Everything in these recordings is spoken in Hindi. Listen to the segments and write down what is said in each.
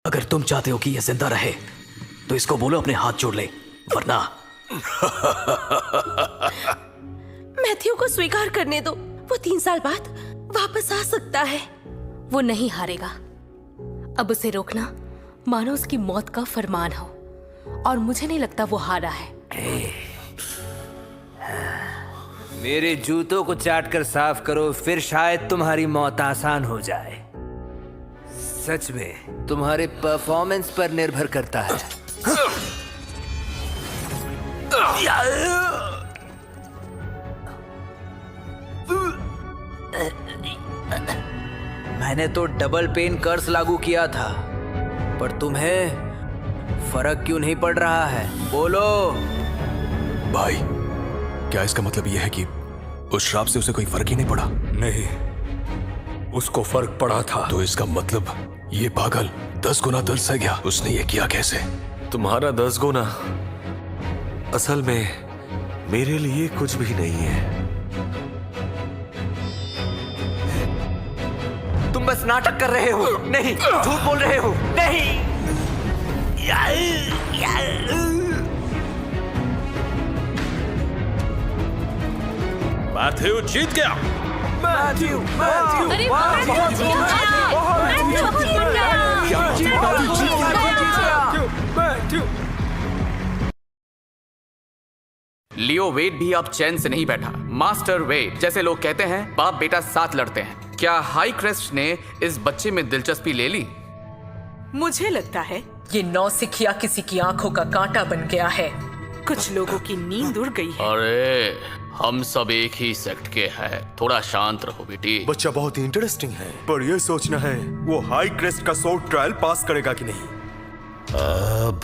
अगर तुम चाहते हो कि यह जिंदा रहे तो इसको बोलो अपने हाथ जोड़ ले, वरना मैथ्यू को स्वीकार करने दो। वो 3 साल बाद वापस आ सकता है। वो नहीं हारेगा। अब उसे रोकना मानो उसकी मौत का फरमान हो, और मुझे नहीं लगता वो हारा है। मेरे जूतों को चाट कर साफ करो, फिर शायद तुम्हारी मौत आसान हो जाए। सच में तुम्हारे परफॉर्मेंस पर निर्भर करता है। मैंने तो डबल पेन कर्स लागू किया था, पर तुम्हें फर्क क्यों नहीं पड़ रहा है? बोलो। भाई, क्या इसका मतलब यह है कि उस श्राप से उसे कोई फर्क ही नहीं पड़ा? नहीं, उसको फर्क पड़ा था। तो इसका मतलब ये पागल 10 गुना दर्द सह गया। उसने ये किया कैसे? तुम्हारा 10 गुना असल में मेरे लिए कुछ भी नहीं है। तुम बस नाटक कर रहे हो, नहीं झूठ बोल रहे हो। नहीं। मैथ्यू जीत गया। मैथ्यू, मैथ्यू, अरे लियो वेड भी अब चैन से नहीं बैठा। मास्टर वेड, जैसे लोग कहते हैं, बाप बेटा साथ लड़ते हैं। क्या हाई क्रेस्ट ने इस बच्चे में दिलचस्पी ले ली? मुझे लगता है ये नौसिखिया किसी की आंखों का कांटा बन गया है। कुछ लोगों की नींद उड़ गई है। अरे हम सब एक ही सेक्ट के हैं, थोड़ा शांत रहो बेटी। बच्चा बहुत ही इंटरेस्टिंग है, पर यह सोचना है वो हाई क्रेस्ट का सोर्ड ट्रायल पास करेगा कि नहीं। अब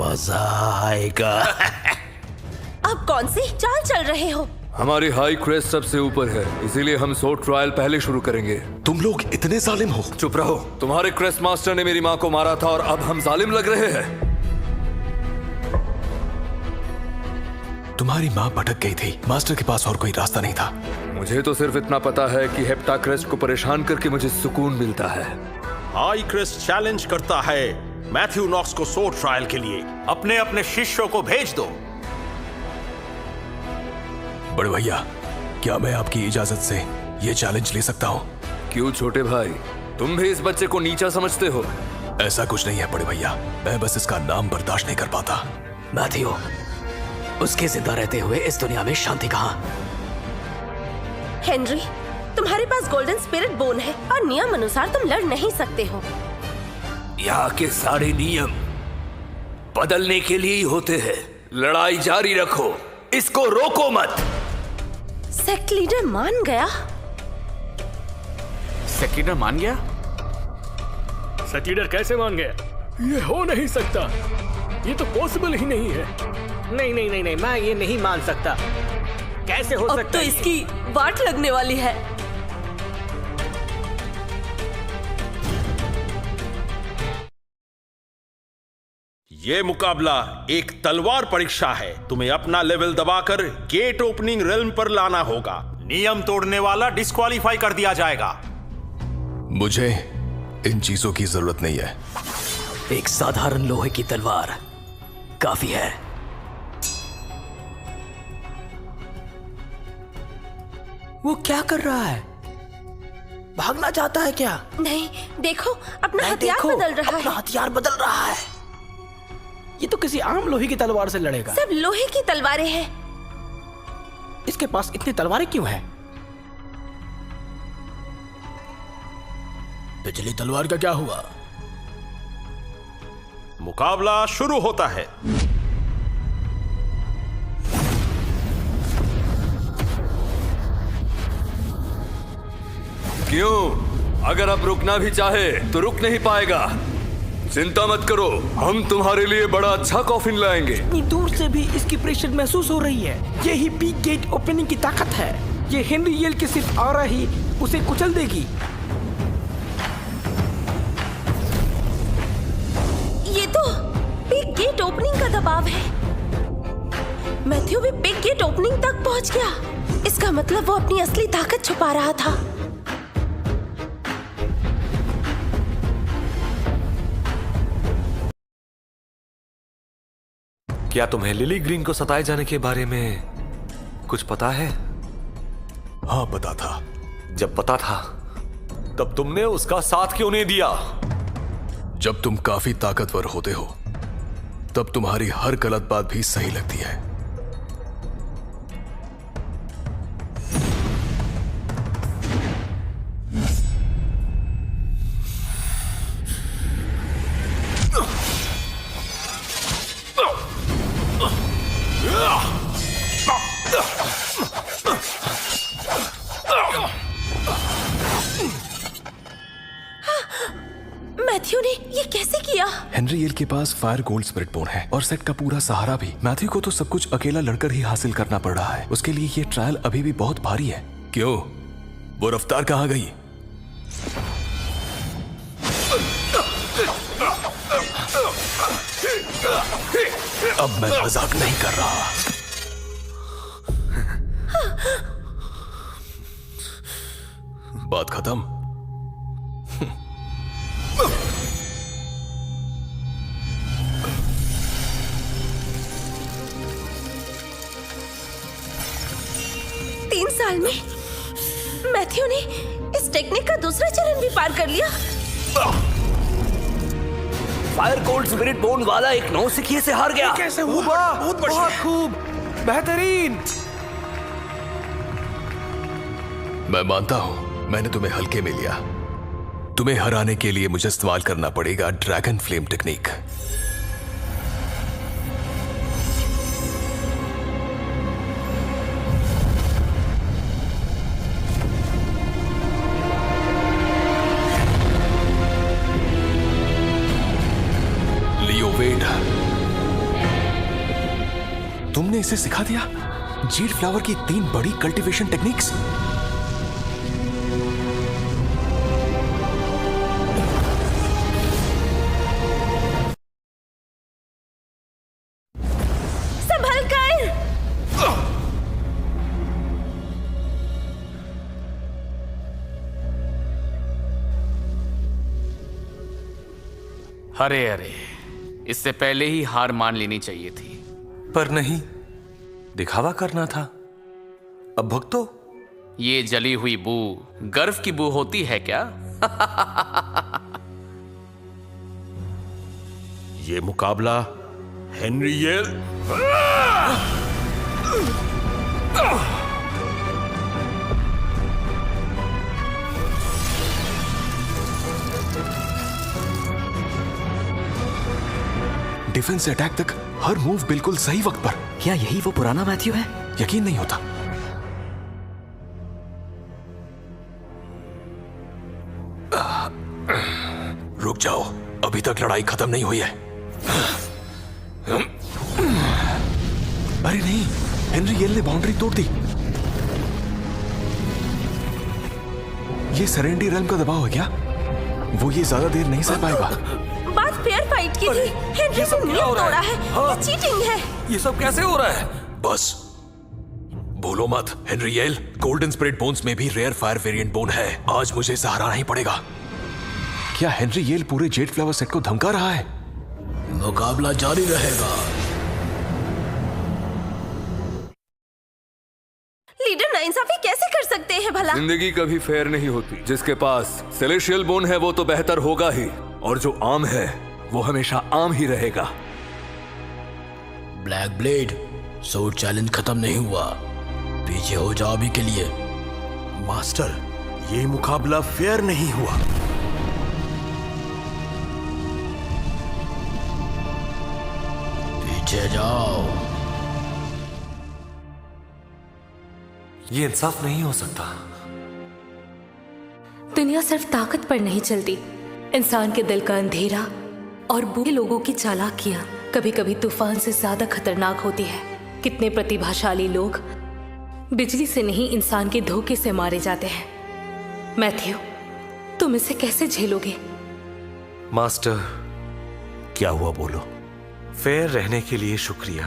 मजा आएगा। अब कौन सी चाल चल रहे हो? हमारी हाई क्रेस्ट सबसे ऊपर है, इसीलिए हम सोर्ड ट्रायल पहले शुरू करेंगे। तुम लोग इतने जालिम हो। चुप रहो। तुम्हारे क्रेस्ट मास्टर ने मेरी माँ को मारा था और अब हम जालिम लग रहे हैं। तुम्हारी माँ भटक गई थी, मास्टर के पास और कोई रास्ता नहीं था। मुझे तो सिर्फ इतना पता है कि हेप्टा क्रेस्ट को परेशान करके मुझे सुकून मिलता है। हाई क्रेस्ट चैलेंज करता है मैथ्यू नॉक्स को सोर्ड ट्रायल के लिए। अपने अपने शिष्यों को भेज दो। बड़े भैया, क्या मैं आपकी इजाजत से ये चैलेंज ले सकता हूँ? क्यों छोटे भाई, तुम भी इस बच्चे को नीचा समझते हो? ऐसा कुछ नहीं है बड़े भैया, मैं बस इसका नाम बर्दाश्त नहीं कर पाता। मैथ्यू, उसके जिंदा रहते हुए इस दुनिया में शांति कहाँ? हेनरी, तुम्हारे पास गोल्डन स्पिरिट बोन है और नियम अनुसार तुम लड़ नहीं सकते हो। यहाँ के सारे नियम बदलने के लिए ही होते हैं। लड़ाई जारी रखो, इसको रोको मत। सेक्ट लीडर मान गया। सेक्ट लीडर मान गया? सेक्ट लीडर कैसे मान गया? ये हो नहीं सकता, ये तो पॉसिबल ही नहीं है। नहीं नहीं नहीं नहीं, मैं ये नहीं मान सकता। कैसे हो सकता अब तो है? इसकी वाट लगने वाली है। ये मुकाबला एक तलवार परीक्षा है। तुम्हें अपना लेवल दबाकर गेट ओपनिंग रेल्म पर लाना होगा। नियम तोड़ने वाला डिस्क्वालीफाई कर दिया जाएगा। मुझे इन चीजों की जरूरत नहीं है। एक साधारण लोहे की तलवार काफी है। वो क्या कर रहा है? भागना चाहता है क्या? नहीं, देखो अपना हथियार बदल रहा है। हथियार बदल रहा है। ये तो किसी आम लोहे की तलवार से लड़ेगा। सब लोहे की तलवारें हैं। इसके पास इतनी तलवारें क्यों हैं? पिछली तलवार का क्या हुआ? मुकाबला शुरू होता है। क्यों? अगर अब रुकना भी चाहे तो रुक नहीं पाएगा। चिंता मत करो, हम तुम्हारे लिए बड़ा अच्छा कॉफिन लाएंगे। इतनी दूर से भी इसकी प्रेशर महसूस हो रही है। यही बिग गेट ओपनिंग की ताकत है। ये हेनरी येल के सिर्फ आरा ही उसे कुचल देगी। ये तो बिग गेट ओपनिंग का दबाव है। मैथ्यू भी बिग गेट ओपनिंग तक पहुंच गया। इसका मतलब वो अपनी असली ताकत छुपा रहा था। क्या तुम्हें लिली ग्रीन को सताए जाने के बारे में कुछ पता है? हाँ, पता था। जब पता था तब तुमने उसका साथ क्यों नहीं दिया? जब तुम काफी ताकतवर होते हो तब तुम्हारी हर गलत बात भी सही लगती है। मैथ्यू ने ये कैसे किया? हेनरी येल के पास फायर गोल्ड स्पिरिट बोन है और सेट का पूरा सहारा भी। मैथ्यू को तो सब कुछ अकेला लड़कर ही हासिल करना पड़ रहा है। उसके लिए ये ट्रायल अभी भी बहुत भारी है। क्यों? वो रफ्तार कहाँ गई? अब मैं मजाक नहीं कर रहा। बात खत्म। साल में मैथ्यू ने इस टेक्निक का दूसरा चरण भी पार कर लिया। फायर गोल्ड स्पिरिट बोन वाला एक नौसिखिए से हार गया। कैसे हुआ? बहुत खूब, बेहतरीन। मैं मानता हूं मैंने तुम्हें हल्के में लिया। तुम्हें हराने के लिए मुझे इस्तेमाल करना पड़ेगा ड्रैगन फ्लेम टेक्निक। तुमने इसे सिखा दिया? जीड फ्लावर की 3 बड़ी कल्टीवेशन टेक्निक्स। संभल कर। अरे अरे, इससे पहले ही हार मान लेनी चाहिए थी। पर नहीं, दिखावा करना था। अब भुगतो। ये जली हुई बू गर्व की बू होती है क्या? ये मुकाबला हेनरी येल डिफेंस से अटैक तक हर मूव बिल्कुल सही वक्त पर। क्या यही वो पुराना मैथ्यू है? यकीन नहीं होता। रुक जाओ, अभी तक लड़ाई खत्म नहीं हुई है। अरे नहीं, हेनरी येल ने बाउंड्री तोड़ दी। ये सरेंडी रेल्म का दबाव है क्या? वो ये ज्यादा देर नहीं सह पाएगा। बात फेयर फाइट की थी। हेनरी ने नियम तोड़ा है। ये चीटिंग है। ये सब कैसे हो रहा है? बस भूलो मत, Henry Yale, golden spirit bones में भी रेयर फायर वेरिएंट बोन है। आज मुझे सहारा नहीं पड़ेगा। क्या हेनरी येल पूरे जेड फ्लावर सेट को धमका रहा है? मुकाबला जारी रहेगा। लीडर नाइंसाफी कैसे कर सकते हैं भला? जिंदगी कभी फेयर नहीं होती। जिसके पास सेलेशियल बोन है वो तो बेहतर होगा ही, और जो आम है वो हमेशा आम ही रहेगा। ब्लैक ब्लेड, सोर्ड चैलेंज खत्म नहीं हुआ। पीछे हो जाओ अभी के लिए। मास्टर, ये मुकाबला फेयर नहीं हुआ। पीछे जाओ। ये इंसाफ नहीं हो सकता। दुनिया सिर्फ ताकत पर नहीं चलती। इंसान के दिल का अंधेरा और बुरे लोगों की चालाकियां कभी कभी तूफान से ज्यादा खतरनाक होती है। कितने प्रतिभाशाली लोग बिजली से नहीं, इंसान के धोखे से मारे जाते हैं। मैथ्यू, तुम इसे कैसे झेलोगे? मास्टर, क्या हुआ बोलो? फेयर रहने के लिए शुक्रिया।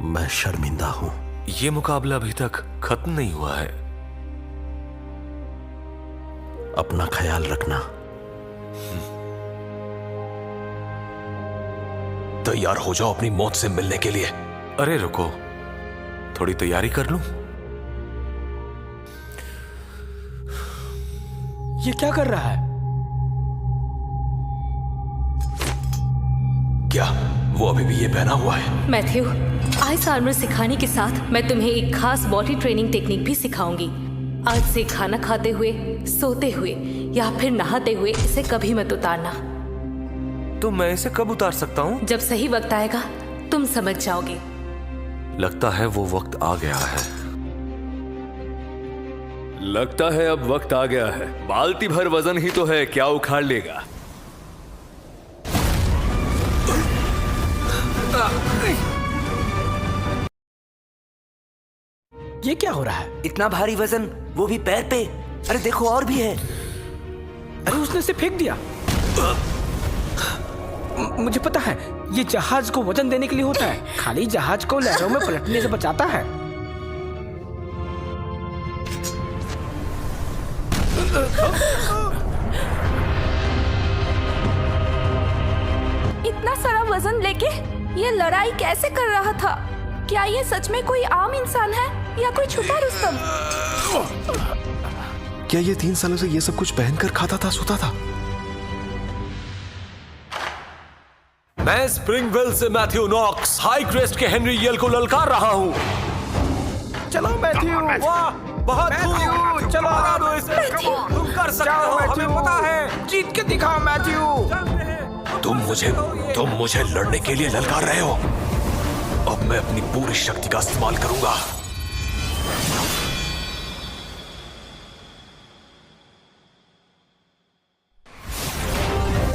मैं शर्मिंदा हूं। ये मुकाबला अभी तक खत्म नहीं हुआ है। अपना ख्याल रखना। तैयार हो जाओ अपनी मौत से मिलने के लिए। अरे रुको, थोड़ी तैयारी कर लूं। ये क्या कर रहा है? क्या वो अभी भी ये पहना हुआ है? मैथ्यू, आइस आर्मर सिखाने के साथ मैं तुम्हें एक खास बॉडी ट्रेनिंग टेक्निक भी सिखाऊंगी। आज से खाना खाते हुए, सोते हुए या फिर नहाते हुए इसे कभी मत उतारना। तो मैं इसे कब उतार सकता हूँ? जब सही वक्त आएगा तुम समझ जाओगे। लगता है वो वक्त आ गया है। लगता है अब वक्त आ गया है। बाल्टी भर वजन ही तो है, क्या उखाड़ लेगा। ये क्या हो रहा है? इतना भारी वजन, वो भी पैर पे। अरे देखो और भी है। अरे उसने इसे फेंक दिया। मुझे पता है, ये जहाज को वजन देने के लिए होता है। खाली जहाज को लहरों में पलटने से बचाता है। इतना सारा वजन लेके ये लड़ाई कैसे कर रहा था? क्या ये सच में कोई आम इंसान है या कोई छुपा रुस्तम? क्या ये 3 सालों से ये सब कुछ पहनकर खाता था, सोता था? मैं स्प्रिंगवेल से मैथ्यू नॉक्स हाई क्रेस्ट के हेनरी येल को ललकार रहा हूँ। चलो मैथ्यू, वाह, बहुत खूब। चलो हरा दो इसे। तुम कर सकते हो, हमें पता है। जीत के दिखाओ मैथ्यू। तुम मुझे लड़ने के लिए ललकार रहे हो। अब मैं अपनी पूरी शक्ति का इस्तेमाल करूंगा।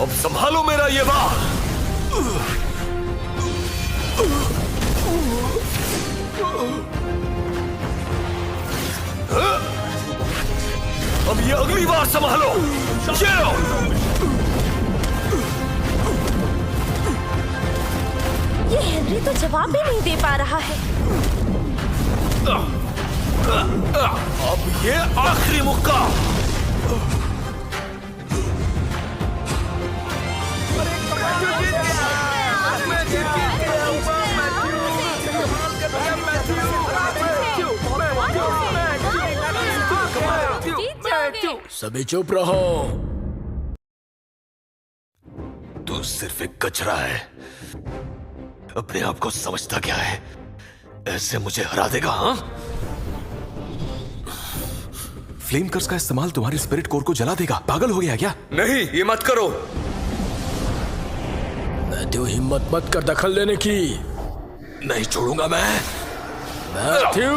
अब संभालो मेरा ये बाल। अब ये अगली बार संभालो। ये लो। ये हेनरी तो जवाब भी नहीं दे पा रहा है। अब ये आखिरी मुक्का। सभी चुप रहो। तू सिर्फ एक कचरा है। अपने आप को समझता क्या है? ऐसे मुझे हरा देगा? हाँ? फ्लेम कर्स का इस्तेमाल तुम्हारे स्पिरिट कोर को जला देगा। पागल हो गया क्या? नहीं, ये मत करो। मैथ्यू, हिम्मत मत कर दखल देने की। नहीं छोड़ूंगा मैं। मैथ्यू!